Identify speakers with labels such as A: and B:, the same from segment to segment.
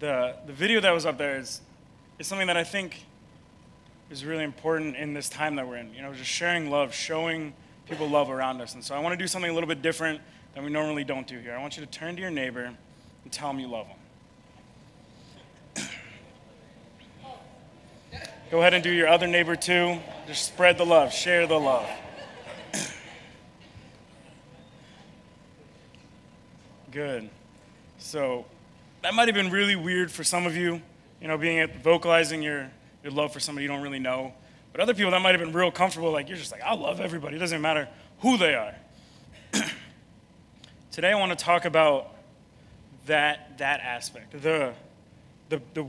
A: the video that was up there is something that I think is really important in this time that we're in. Just sharing love, showing people love around us. And so I want to do something a little bit different than we normally don't do here. I want you to turn to your neighbor and tell them you love them. Go ahead and do your other neighbor too. Just spread the love, share the love. Good. So that might have been really weird for some of you, vocalizing your love for somebody you don't really know. But other people, that might have been real comfortable. Like, you're just like, I love everybody. It doesn't matter who they are. Today I want to talk about that aspect, the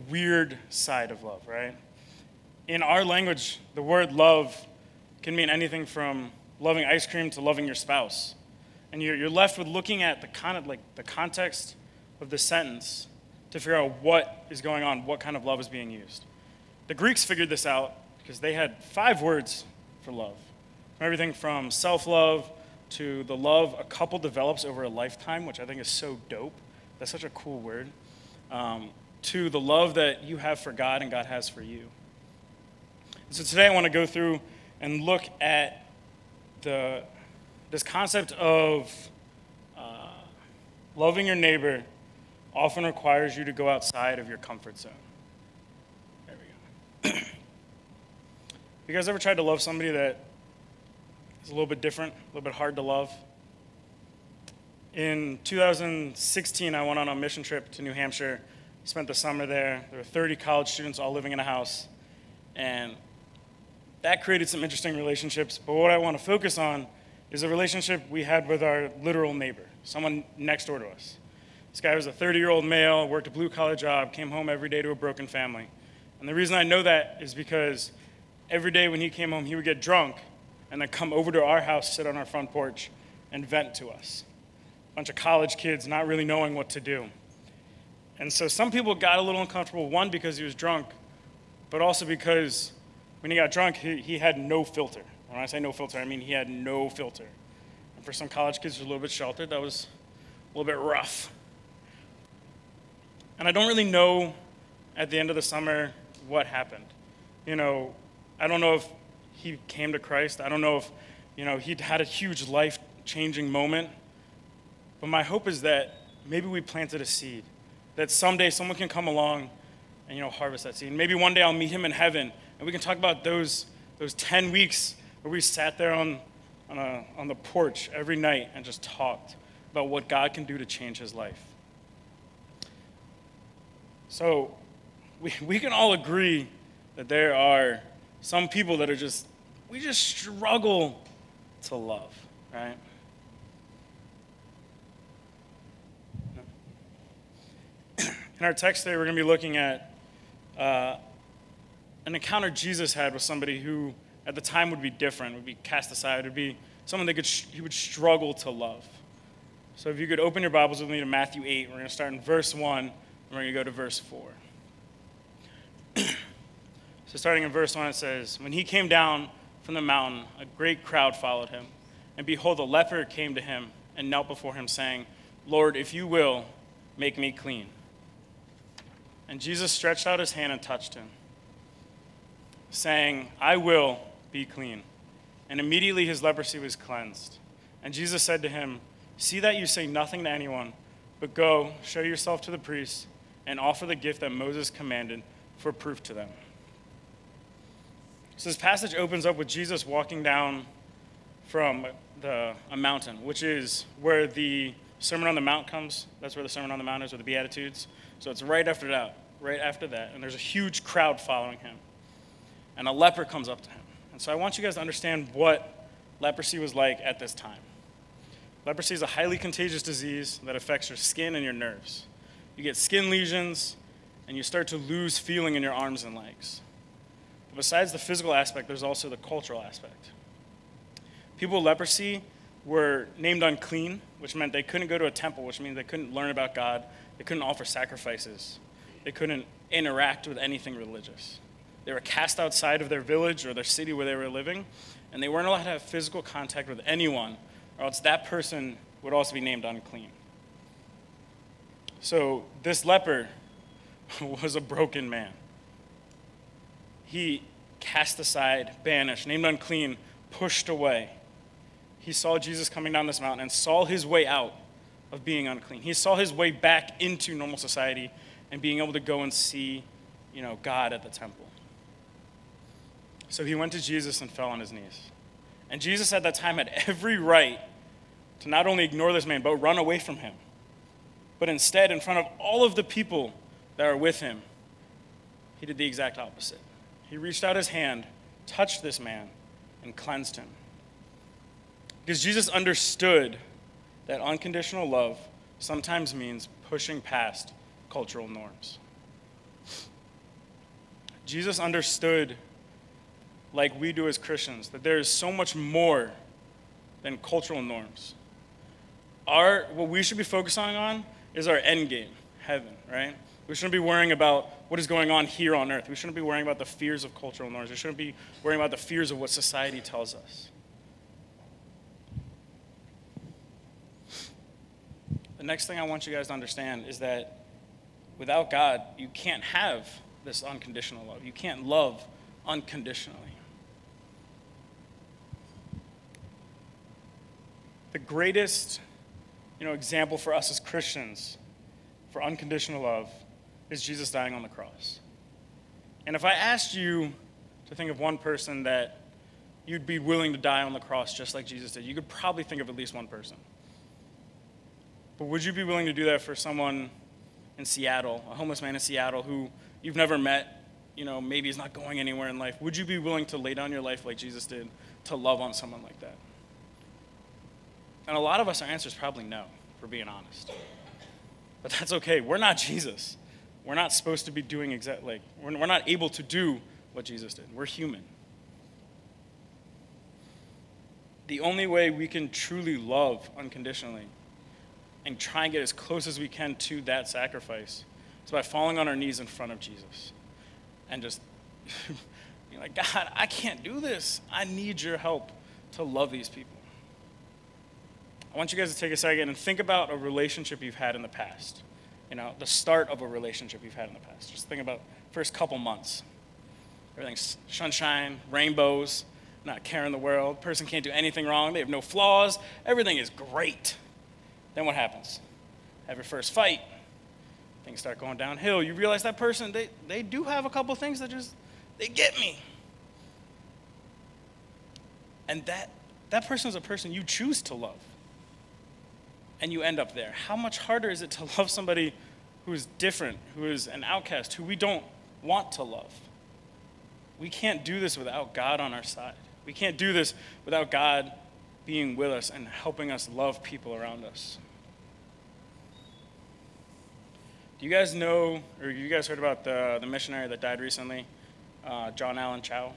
A: weird side of love, right? In our language, the word love can mean anything from loving ice cream to loving your spouse. And you're left with looking at the context of the sentence to figure out what is going on, what kind of love is being used. The Greeks figured this out because they had 5 words for love. Everything from self-love to the love a couple develops over a lifetime, which I think is so dope. That's such a cool word. To the love that you have for God and God has for you. And so today I want to go through and look at this concept of loving your neighbor often requires you to go outside of your comfort zone. There we go. You guys ever tried to love somebody that is a little bit different, a little bit hard to love? In 2016, I went on a mission trip to New Hampshire, spent the summer there. There were 30 college students all living in a house, and that created some interesting relationships. But what I want to focus on is a relationship we had with our literal neighbor, someone next door to us. This guy was a 30-year-old male, worked a blue-collar job, came home every day to a broken family. And the reason I know that is because every day when he came home, he would get drunk and then come over to our house, sit on our front porch, and vent to us. A bunch of college kids not really knowing what to do. And so some people got a little uncomfortable, one, because he was drunk, but also because when he got drunk, he had no filter. When I say no filter, I mean he had no filter. And for some college kids who are a little bit sheltered, that was a little bit rough. And I don't really know at the end of the summer what happened. I don't know if he came to Christ. I don't know if, he'd had a huge life-changing moment. But my hope is that maybe we planted a seed, that someday someone can come along and, harvest that seed. And maybe one day I'll meet him in heaven, and we can talk about those 10 weeks where we sat there on the porch every night and just talked about what God can do to change his life. So we can all agree that there are some people that we just struggle to love, right? In our text today, we're going to be looking at an encounter Jesus had with somebody who at the time would be different, would be cast aside, would be someone that he would struggle to love. So if you could open your Bibles with me to Matthew 8, we're going to start in verse 1, and we're going to go to verse 4. So starting in verse 1, it says, "When he came down from the mountain, a great crowd followed him. And behold, a leper came to him and knelt before him, saying, 'Lord, if you will, make me clean.' And Jesus stretched out his hand and touched him, saying, 'I will be clean.' And immediately his leprosy was cleansed. And Jesus said to him, 'See that you say nothing to anyone, but go, show yourself to the priests, and offer the gift that Moses commanded for proof to them.'" So this passage opens up with Jesus walking down from a mountain, which is where the Sermon on the Mount comes. That's where the Sermon on the Mount is, or the Beatitudes. So it's right after that, and there's a huge crowd following him. And a leper comes up to him. And so I want you guys to understand what leprosy was like at this time. Leprosy is a highly contagious disease that affects your skin and your nerves. You get skin lesions, and you start to lose feeling in your arms and legs. But besides the physical aspect, there's also the cultural aspect. People with leprosy were named unclean, which meant they couldn't go to a temple, which means they couldn't learn about God. They couldn't offer sacrifices. They couldn't interact with anything religious. They were cast outside of their village or their city where they were living, and they weren't allowed to have physical contact with anyone, or else that person would also be named unclean. So this leper was a broken man. He cast aside, banished, named unclean, pushed away. He saw Jesus coming down this mountain and saw his way out of being unclean. He saw his way back into normal society and being able to go and see, God at the temple. So he went to Jesus and fell on his knees. And Jesus at that time had every right to not only ignore this man, but run away from him. But instead, in front of all of the people that are with him, he did the exact opposite. He reached out his hand, touched this man, and cleansed him. Because Jesus understood that unconditional love sometimes means pushing past cultural norms. Jesus understood, like we do as Christians, that there is so much more than cultural norms. What we should be focusing on is our end game, heaven, right? We shouldn't be worrying about what is going on here on earth. We shouldn't be worrying about the fears of cultural norms. We shouldn't be worrying about the fears of what society tells us. The next thing I want you guys to understand is that without God, you can't have this unconditional love. You can't love unconditionally. The greatest, example for us as Christians for unconditional love is Jesus dying on the cross. And if I asked you to think of one person that you'd be willing to die on the cross just like Jesus did, you could probably think of at least one person. But would you be willing to do that for someone in Seattle, a homeless man in Seattle who you've never met, maybe is not going anywhere in life? Would you be willing to lay down your life like Jesus did to love on someone like that? And a lot of us, our answer is probably no, if we're being honest. But that's okay. We're not Jesus. We're not supposed to be doing we're not able to do what Jesus did. We're human. The only way we can truly love unconditionally and try and get as close as we can to that sacrifice is by falling on our knees in front of Jesus and just being like, God, I can't do this. I need your help to love these people. I want you guys to take a second and think about a relationship you've had in the past. The start of a relationship you've had in the past. Just think about first couple months. Everything's sunshine, rainbows, not caring the world. Person can't do anything wrong. They have no flaws. Everything is great. Then what happens? Have your first fight. Things start going downhill. You realize that person, they do have a couple things that they get me. And that person is a person you choose to love. And you end up there. How much harder is it to love somebody who is different, who is an outcast, who we don't want to love? We can't do this without God on our side. We can't do this without God being with us and helping us love people around us. Do you guys know, or you guys heard about the missionary that died recently, John Allen Chow?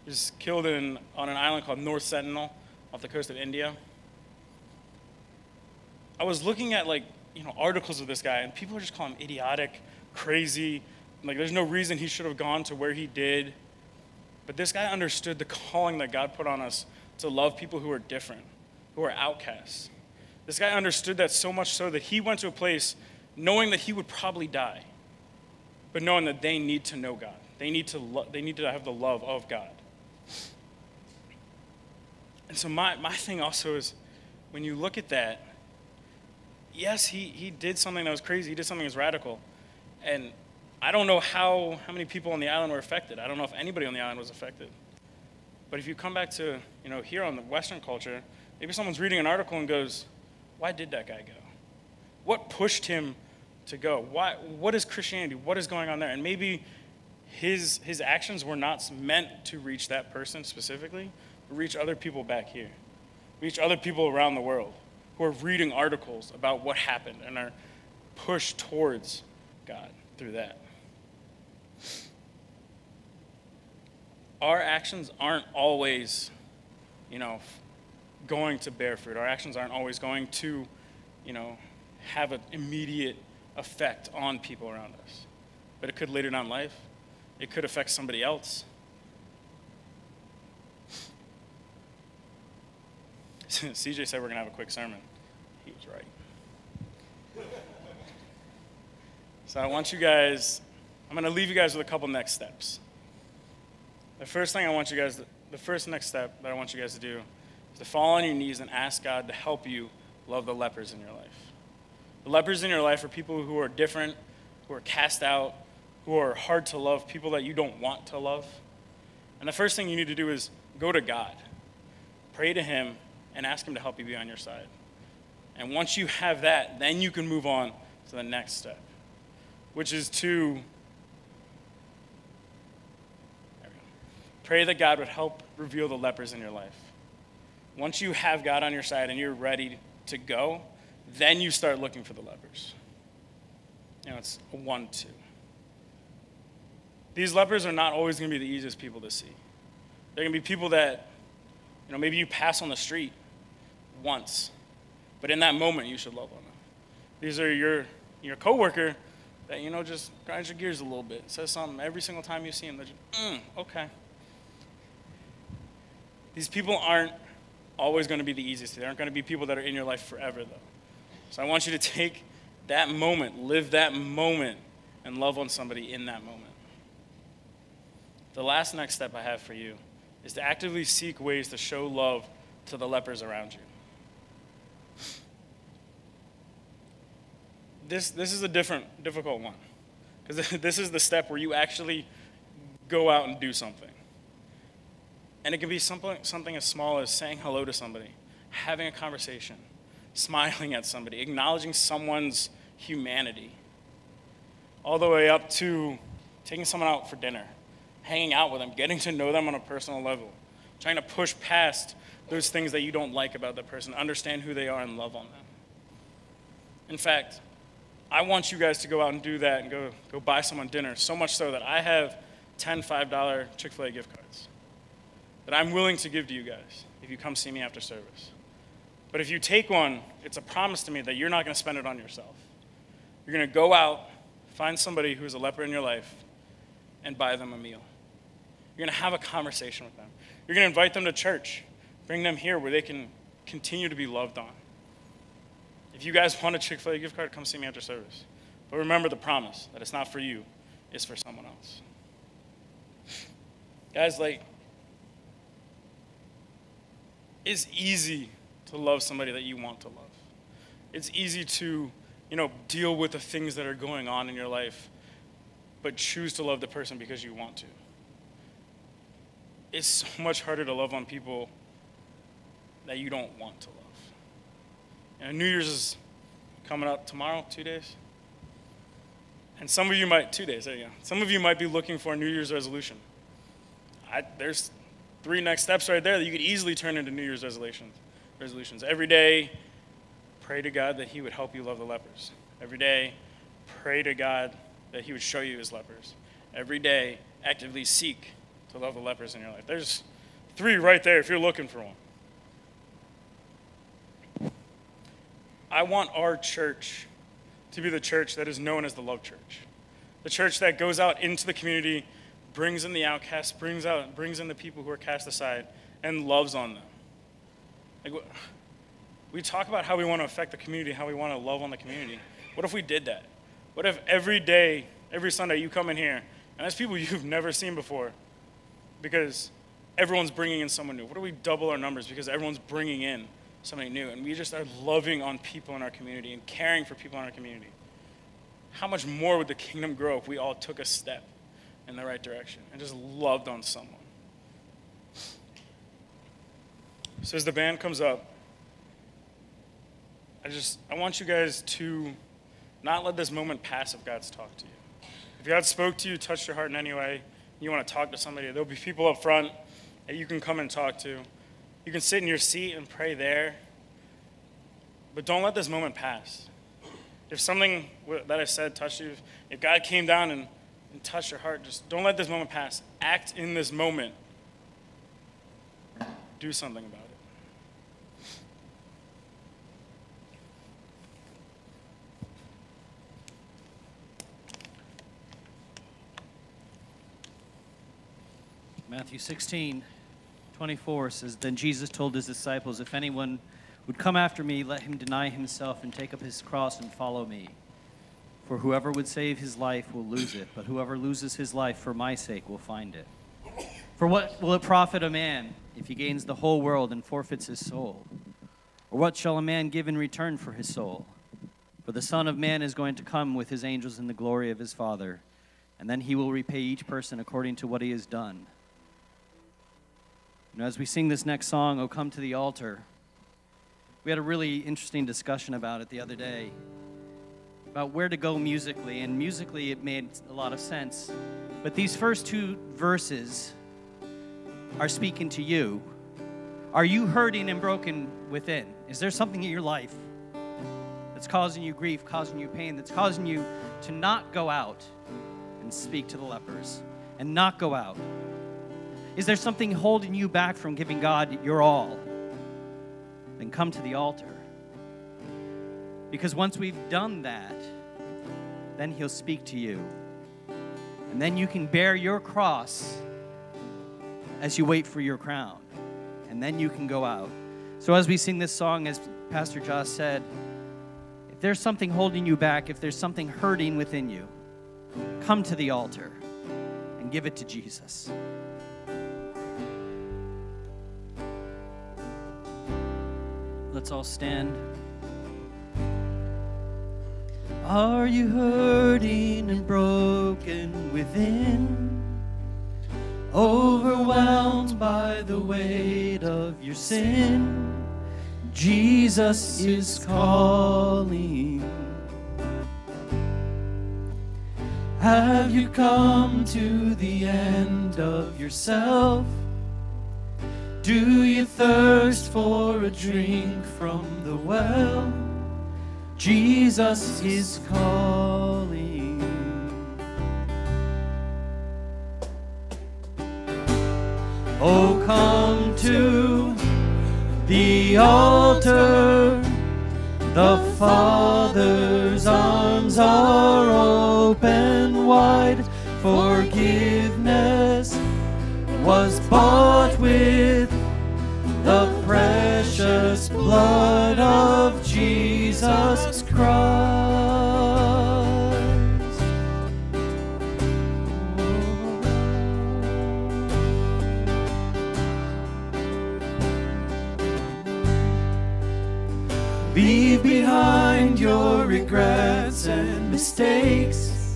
A: He was killed on an island called North Sentinel off the coast of India. I was looking at articles of this guy, and people are just calling him idiotic, crazy. There's no reason he should have gone to where he did. But this guy understood the calling that God put on us to love people who are different, who are outcasts. This guy understood that so much so that he went to a place knowing that he would probably die, but knowing that they need to know God. They need to have the love of God. And so my thing also is, when you look at that, yes, he did something that was crazy. He did something that was radical. And I don't know how many people on the island were affected. I don't know if anybody on the island was affected. But if you come back to, here on the Western culture, maybe someone's reading an article and goes, why did that guy go? What pushed him to go? What is Christianity? What is going on there? And maybe his actions were not meant to reach that person specifically, but reach other people back here. Reach other people around the world who are reading articles about what happened and are pushed towards God through that. Our actions aren't always, going to bear fruit. Our actions aren't always going to, have an immediate effect on people around us. But it could later down in life. It could affect somebody else. CJ said we're going to have a quick sermon. He was right. So I want you guys, I'm going to leave you guys with a couple next steps. The first next step that I want you guys to do is to fall on your knees and ask God to help you love the lepers in your life. The lepers in your life are people who are different, who are cast out, who are hard to love, people that you don't want to love. And the first thing you need to do is go to God. Pray to him and ask him to help you be on your side. And once you have that, then you can move on to the next step, which is to pray that God would help reveal the lepers in your life. Once you have God on your side and you're ready to go, then you start looking for the lepers. It's a 1-2. These lepers are not always going to be the easiest people to see. They're going to be people that, maybe you pass on the street once, but in that moment you should love on them. These are your coworker that, just grinds your gears a little bit, says something every single time you see him. They're just, okay. These people aren't always going to be the easiest. They aren't going to be people that are in your life forever, though. So I want you to take that moment, live that moment, and love on somebody in that moment. The last next step I have for you is to actively seek ways to show love to the lepers around you. This is a difficult one, because this is the step where you actually go out and do something. And it can be something as small as saying hello to somebody, having a conversation, smiling at somebody, acknowledging someone's humanity, all the way up to taking someone out for dinner, hanging out with them, getting to know them on a personal level, trying to push past those things that you don't like about that person, understand who they are, and love on them. In fact, I want you guys to go out and do that and go buy someone dinner, so much so that I have 10 $5 Chick-fil-A gift cards that I'm willing to give to you guys if you come see me after service. But if you take one, it's a promise to me that you're not going to spend it on yourself. You're going to go out, find somebody who's a leper in your life, and buy them a meal. You're going to have a conversation with them. You're going to invite them to church, bring them here where they can continue to be loved on. If you guys want a Chick-fil-A gift card, come see me after service. But remember the promise that it's not for you, it's for someone else. Guys, it's easy to love somebody that you want to love. It's easy to, deal with the things that are going on in your life, but choose to love the person because you want to. It's so much harder to love on people that you don't want to love. New Year's is coming up tomorrow, 2 days. And some of you might, 2 days, there you go. Some of you might be looking for a New Year's resolution. There's 3 next steps right there that you could easily turn into New Year's resolutions. Every day, pray to God that he would help you love the lepers. Every day, pray to God that he would show you his lepers. Every day, actively seek to love the lepers in your life. There's 3 right there if you're looking for one. I want our church to be the church that is known as the Love Church. The church that goes out into the community, brings in the outcasts, brings in the people who are cast aside, and loves on them. We talk about how we want to affect the community, how we want to love on the community. What if we did that? What if every day, every Sunday, you come in here, and there's people you've never seen before because everyone's bringing in someone new? What if we double our numbers because everyone's bringing in somebody new, and we just are loving on people in our community and caring for people in our community? How much more would the kingdom grow if we all took a step in the right direction and just loved on someone? So as the band comes up, I want you guys to not let this moment pass if God's talked to you. If God spoke to you, touched your heart in any way, you want to talk to somebody, there'll be people up front that you can come and talk to. You can sit in your seat and pray there, but don't let this moment pass. If something that I said touched you, if God came down and touched your heart, just don't let this moment pass. Act in this moment. Do something about it.
B: Matthew 16:24 says, "Then Jesus told his disciples, 'If anyone would come after me, let him deny himself and take up his cross and follow me. For whoever would save his life will lose it, but whoever loses his life for my sake will find it. For what will it profit a man if he gains the whole world and forfeits his soul? Or what shall a man give in return for his soul? For the Son of Man is going to come with his angels in the glory of his Father, and then he will repay each person according to what he has done. You know, as we sing this next song, "O Come to the Altar," we had a really interesting discussion about it the other day, about where to go musically, and musically it made a lot of sense. But these first two verses are speaking to you. Are you hurting and broken within? Is there something in your life that's causing you grief, causing you pain, that's causing you to not go out and speak to the lepers and not go out? Is there something holding you back from giving God your all? Then come to the altar. Because once we've done that, then he'll speak to you. And then you can bear your cross as you wait for your crown. And then you can go out. So as we sing this song, as Pastor Josh said, if there's something holding you back, if there's something hurting within you, come to the altar and give it to Jesus. Let's all stand. Are you hurting and broken within? Overwhelmed by the weight of your sin? Jesus is calling. Have you come to the end of yourself? Do you thirst for a drink from the well? Jesus is calling. Oh, come to the altar. The Father's arms are open wide. Forgiveness was bought with the precious blood of Jesus Christ. Leave behind your regrets and mistakes.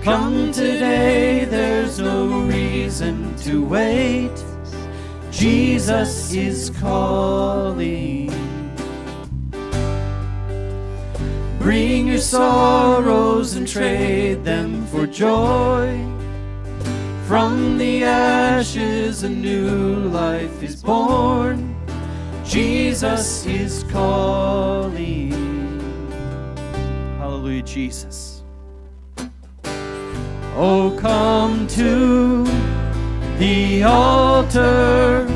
B: Come today, there's no reason to wait. Jesus is calling. Bring your sorrows and trade them for joy. From the ashes a new life is born. Jesus is calling. Hallelujah, Jesus. Oh, come to the altar.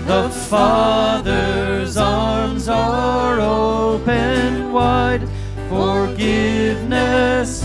B: The Father's arms are open wide. Forgiveness